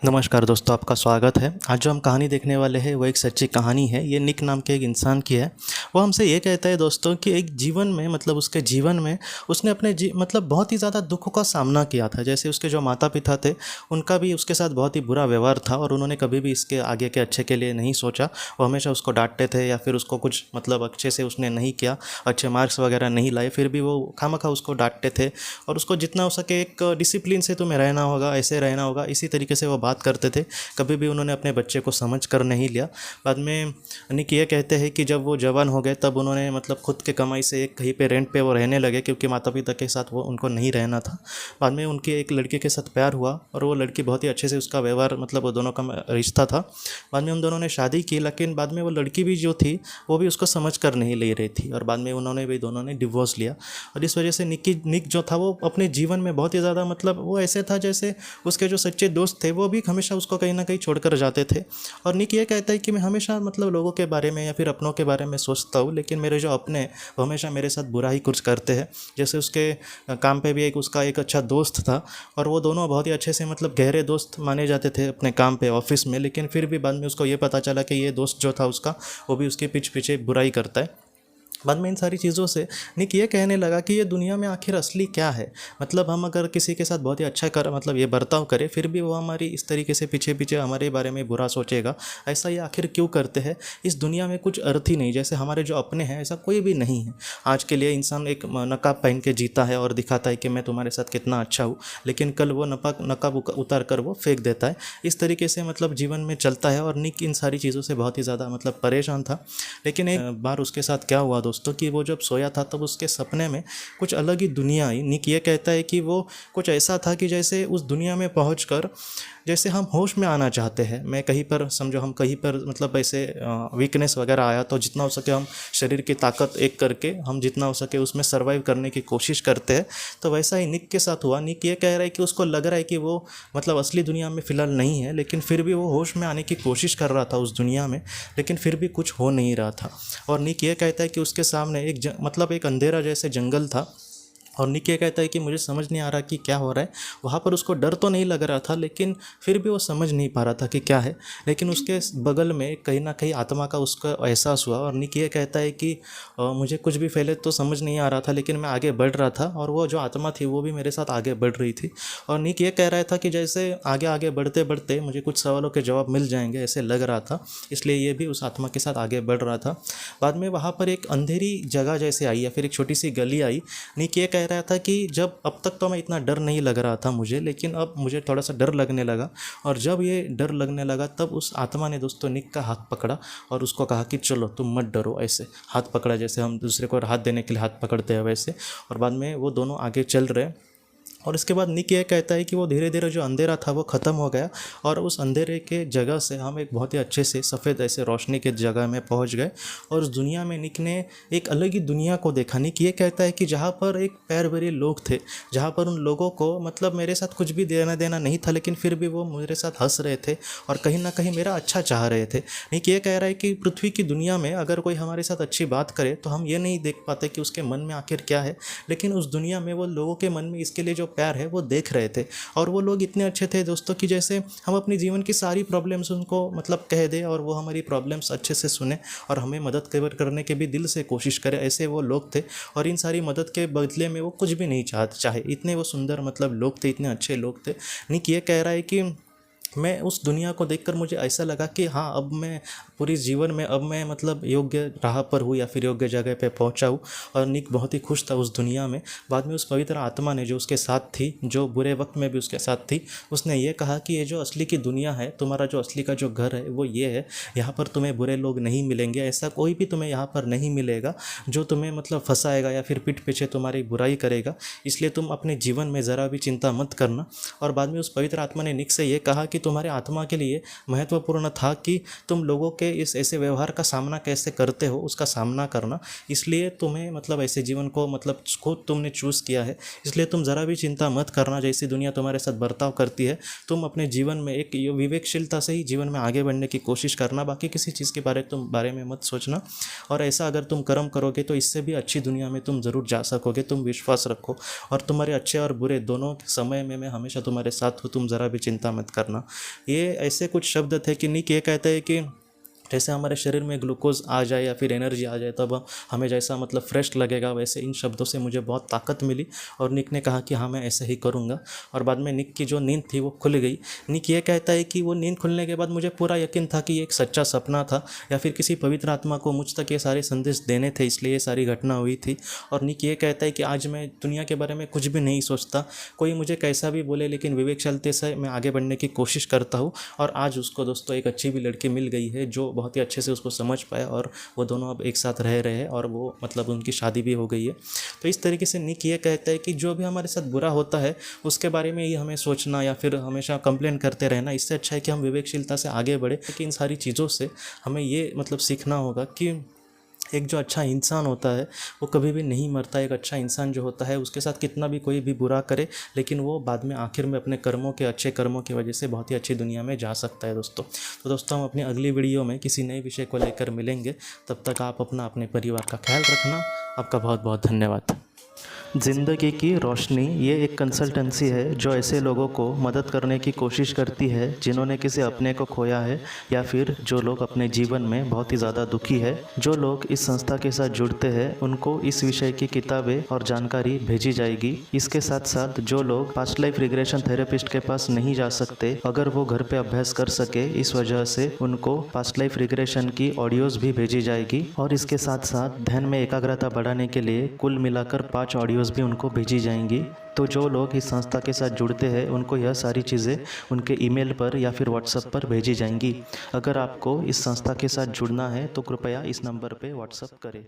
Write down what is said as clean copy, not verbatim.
नमस्कार दोस्तों, आपका स्वागत है। आज जो हम कहानी देखने वाले हैं वो एक सच्ची कहानी है। ये निक नाम के एक इंसान की है। वो हमसे ये कहता है दोस्तों कि एक जीवन में उसके जीवन में उसने अपने बहुत ही ज़्यादा दुखों का सामना किया था। जैसे उसके जो माता पिता थे उनका भी उसके साथ बहुत ही बुरा व्यवहार था और उन्होंने कभी भी इसके आगे के अच्छे के लिए नहीं सोचा। वो हमेशा उसको डांटते थे या फिर उसको कुछ अच्छे से उसने नहीं किया, अच्छे मार्क्स वगैरह नहीं लाए, फिर भी वो खामखा उसको डांटते थे और उसको जितना हो सके एक डिसिप्लिन से तुम्हें रहना होगा, ऐसे रहना होगा, इसी तरीके से वो बात करते थे। कभी भी उन्होंने अपने बच्चे को समझ कर नहीं लिया। बाद में निक ये कहते हैं कि जब वो जवान हो गए तब उन्होंने खुद के कमाई से एक कहीं पे रेंट पे वो रहने लगे, क्योंकि माता पिता के साथ वो उनको नहीं रहना था। बाद में उनके एक लड़के के साथ प्यार हुआ और वो लड़की बहुत ही अच्छे से उसका व्यवहार वो दोनों का रिश्ता था। बाद में उन दोनों ने शादी की, लेकिन बाद में वो लड़की भी जो थी वो भी उसको समझ कर नहीं ले रही थी और बाद में उन्होंने भी दोनों ने डिवोर्स लिया। और इस वजह से निक जो था वो अपने जीवन में बहुत ही ज़्यादा वो ऐसे था जैसे उसके जो सच्चे दोस्त थे वो भी हमेशा उसको कहीं ना कहीं छोड़कर जाते थे। और निक ये कहता है कि मैं हमेशा लोगों के बारे में या फिर अपनों के बारे में सोचता हूँ, लेकिन मेरे जो अपने हैं वो हमेशा मेरे साथ बुरा ही कुछ करते हैं। जैसे उसके काम पे भी उसका एक अच्छा दोस्त था और वो दोनों बहुत ही अच्छे से गहरे दोस्त माने जाते थे अपने काम पे, ऑफिस में। लेकिन फिर भी बाद में उसको ये पता चला कि ये दोस्त जो था उसका वो भी उसके पीछे बुराई करता है। बाद में इन सारी चीज़ों से निक ये कहने लगा कि ये दुनिया में आखिर असली क्या है। हम अगर किसी के साथ बहुत ही अच्छा कर ये बर्ताव करें, फिर भी वो हमारी इस तरीके से पीछे हमारे बारे में बुरा सोचेगा, ऐसा ये आखिर क्यों करते हैं। इस दुनिया में कुछ अर्थ ही नहीं। जैसे हमारे जो अपने हैं ऐसा कोई भी नहीं है। आज के लिए इंसान एक नकाब पहन के जीता है और दिखाता है कि मैं तुम्हारे साथ कितना अच्छा हूँ, लेकिन कल वो नकाब उतार कर वो फेंक देता है। इस तरीके से जीवन में चलता है और निक इन सारी चीज़ों से बहुत ही ज़्यादा परेशान था। लेकिन एक बार उसके साथ क्या हुआ दोस्तों कि वो जब सोया था तब उसके सपने में कुछ अलग ही दुनिया आई। निक ये कहता है कि वो कुछ ऐसा था कि जैसे उस दुनिया में पहुंचकर जैसे हम होश में आना चाहते हैं। मैं कहीं पर समझो हम कहीं पर ऐसे वीकनेस वगैरह आया तो जितना हो सके हम शरीर की ताकत एक करके हम जितना हो सके उसमें सर्वाइव करने की कोशिश करते हैं। तो वैसा ही निक के साथ हुआ। निक ये कह रहा है कि उसको लग रहा है कि वो असली दुनिया में फ़िलहाल नहीं है, लेकिन फिर भी वो होश में आने की कोशिश कर रहा था उस दुनिया में, लेकिन फिर भी कुछ हो नहीं रहा था। और निक ये कहता है कि उसके सामने एक अंधेरा जैसे जंगल था और निक ये कहता है कि मुझे समझ नहीं आ रहा कि क्या हो रहा है। वहाँ पर उसको डर तो नहीं लग रहा था, लेकिन फिर भी वो समझ नहीं पा रहा था कि क्या है। लेकिन उसके बगल में कहीं ना कहीं आत्मा का उसका एहसास हुआ और निक ये कहता है कि मुझे कुछ भी पहले तो समझ नहीं आ रहा था, लेकिन मैं आगे बढ़ रहा था और वो जो आत्मा थी वो भी मेरे साथ आगे बढ़ रही थी। और निक ये कह रहा था कि जैसे आगे आगे बढ़ते बढ़ते मुझे कुछ सवालों के जवाब मिल जाएंगे, ऐसे लग रहा था, इसलिए ये भी उस आत्मा के साथ आगे बढ़ रहा था। बाद में वहाँ पर एक अंधेरी जगह जैसे आई या फिर एक छोटी सी गली आई। निक ये कह रहा था कि जब अब तक तो मैं इतना डर नहीं लग रहा था मुझे, लेकिन अब मुझे थोड़ा सा डर लगने लगा। और जब ये डर लगने लगा तब उस आत्मा ने दोस्तों निक का हाथ पकड़ा और उसको कहा कि चलो तुम मत डरो। ऐसे हाथ पकड़ा जैसे हम दूसरे को हाथ देने के लिए हाथ पकड़ते हैं वैसे। और बाद में वो दोनों आगे चल रहे। और इसके बाद निक ये कहता है कि वो धीरे धीरे जो अंधेरा था वो ख़त्म हो गया और उस अंधेरे के जगह से हम एक बहुत ही अच्छे से सफ़ेद ऐसे रोशनी के जगह में पहुंच गए। और उस दुनिया में निक ने एक अलग ही दुनिया को देखा। निक ये कहता है कि जहाँ पर एक पैर भरे लोग थे, जहाँ पर उन लोगों को मेरे साथ कुछ भी देना देना नहीं था, लेकिन फिर भी वो मेरे साथ हंस रहे थे और कहीं ना कहीं मेरा अच्छा चाह रहे थे। निक ये कह रहा है कि पृथ्वी की दुनिया में अगर कोई हमारे साथ अच्छी बात करे तो हम ये नहीं देख पाते कि उसके मन में आखिर क्या है, लेकिन उस दुनिया में वो लोगों के मन में इसके लिए जो प्यार है वो देख रहे थे। और वो लोग इतने अच्छे थे दोस्तों कि जैसे हम अपनी जीवन की सारी प्रॉब्लम्स उनको कह दे और वो हमारी प्रॉब्लम्स अच्छे से सुने और हमें मदद करने के भी दिल से कोशिश करे, ऐसे वो लोग थे। और इन सारी मदद के बदले में वो कुछ भी नहीं चाहे, इतने वो सुंदर लोग थे, इतने अच्छे लोग थे। निक ये कह रहा है कि मैं उस दुनिया को देखकर मुझे ऐसा लगा कि हाँ, अब मैं पूरी जीवन में अब मैं योग्य राह पर हूँ या फिर योग्य जगह पे पहुँचा हूँ। और निक बहुत ही खुश था उस दुनिया में। बाद में उस पवित्र आत्मा ने जो उसके साथ थी, जो बुरे वक्त में भी उसके साथ थी, उसने ये कहा कि ये जो असली की दुनिया है, तुम्हारा जो असली का जो घर है वो ये है। यहाँ पर तुम्हें बुरे लोग नहीं मिलेंगे, ऐसा कोई भी तुम्हें यहाँ पर नहीं मिलेगा जो तुम्हें फंसाएगा या फिर पीठ पीछे तुम्हारी बुराई करेगा। इसलिए तुम अपने जीवन में ज़रा भी चिंता मत करना। और बाद में उस पवित्र आत्मा ने निक से ये कहा कि तुम्हारे आत्मा के लिए महत्वपूर्ण था कि तुम लोगों के इस ऐसे व्यवहार का सामना कैसे करते हो, उसका सामना करना। इसलिए तुम्हें मतलब ऐसे जीवन को मतलब खुद तुमने चूज़ किया है, इसलिए तुम ज़रा भी चिंता मत करना। जैसी दुनिया तुम्हारे साथ बर्ताव करती है, तुम अपने जीवन में एक विवेकशीलता से ही जीवन में आगे बढ़ने की कोशिश करना। बाकी किसी चीज़ के बारे में मत सोचना। और ऐसा अगर तुम कर्म करोगे तो इससे भी अच्छी दुनिया में तुम ज़रूर जा सकोगे। तुम विश्वास रखो, और तुम्हारे अच्छे और बुरे दोनों समय में मैं हमेशा तुम्हारे साथ हूँ। तुम ज़रा भी चिंता मत करना। ये ऐसे कुछ शब्द थे कि निक ये कहते हैं कि जैसे हमारे शरीर में ग्लूकोज आ जाए या फिर एनर्जी आ जाए, तब हमें जैसा मतलब फ्रेश लगेगा, वैसे इन शब्दों से मुझे बहुत ताकत मिली। और निक ने कहा कि हाँ मैं ऐसे ही करूँगा। और बाद में निक की जो नींद थी वो खुल गई। निक ये कहता है कि वो नींद खुलने के बाद मुझे पूरा यकीन था कि ये एक सच्चा सपना था, या फिर किसी पवित्र आत्मा को मुझ तक ये सारे संदेश देने थे, इसलिए ये सारी घटना हुई थी। और निक ये कहता है कि आज मैं दुनिया के बारे में कुछ भी नहीं सोचता, कोई मुझे कैसा भी बोले, लेकिन विवेकशीलता से मैं आगे बढ़ने की कोशिश करता हूँ। और आज उसको दोस्तों एक अच्छी भी लड़की मिल गई है जो बहुत ही अच्छे से उसको समझ पाया, और वो दोनों अब एक साथ रह रहे हैं, और वो मतलब उनकी शादी भी हो गई है। तो इस तरीके से निक ये कहता है कि जो भी हमारे साथ बुरा होता है उसके बारे में ही हमें सोचना या फिर हमेशा कंप्लेन करते रहना, इससे अच्छा है कि हम विवेकशीलता से आगे बढ़े। कि इन सारी चीज़ों से हमें ये मतलब सीखना होगा कि एक जो अच्छा इंसान होता है वो कभी भी नहीं मरता। एक अच्छा इंसान जो होता है उसके साथ कितना भी कोई भी बुरा करे, लेकिन वो बाद में आखिर में अपने कर्मों के अच्छे कर्मों की वजह से बहुत ही अच्छी दुनिया में जा सकता है दोस्तों। तो दोस्तों हम अपनी अगली वीडियो में किसी नए विषय को लेकर मिलेंगे। तब तक आप अपने परिवार का ख्याल रखना। आपका बहुत बहुत धन्यवाद। ज़िंदगी की रोशनी ये एक कंसल्टेंसी है जो ऐसे लोगों को मदद करने की कोशिश करती है जिन्होंने किसी अपने को खोया है, या फिर जो लोग अपने जीवन में बहुत ही ज़्यादा दुखी है। जो लोग इस संस्था के साथ जुड़ते हैं उनको इस विषय की किताबें और जानकारी भेजी जाएगी। इसके साथ साथ जो लोग पास्ट लाइफ रिग्रेशन थेरेपिस्ट के पास नहीं जा सकते, अगर वो घर पे अभ्यास कर सके, इस वजह से उनको पास्ट लाइफ रिग्रेशन की ऑडियोज़ भी भेजी जाएगी। और इसके साथ साथ ध्यान में एकाग्रता बढ़ाने के लिए कुल मिलाकर 5 ऑडियोज़ भी उनको भेजी जाएंगी। तो जो लोग इस संस्था के साथ जुड़ते हैं उनको यह सारी चीज़ें उनके ईमेल पर या फिर व्हाट्सएप पर भेजी जाएंगी। अगर आपको इस संस्था के साथ जुड़ना है तो कृपया इस नंबर पे व्हाट्सएप करें।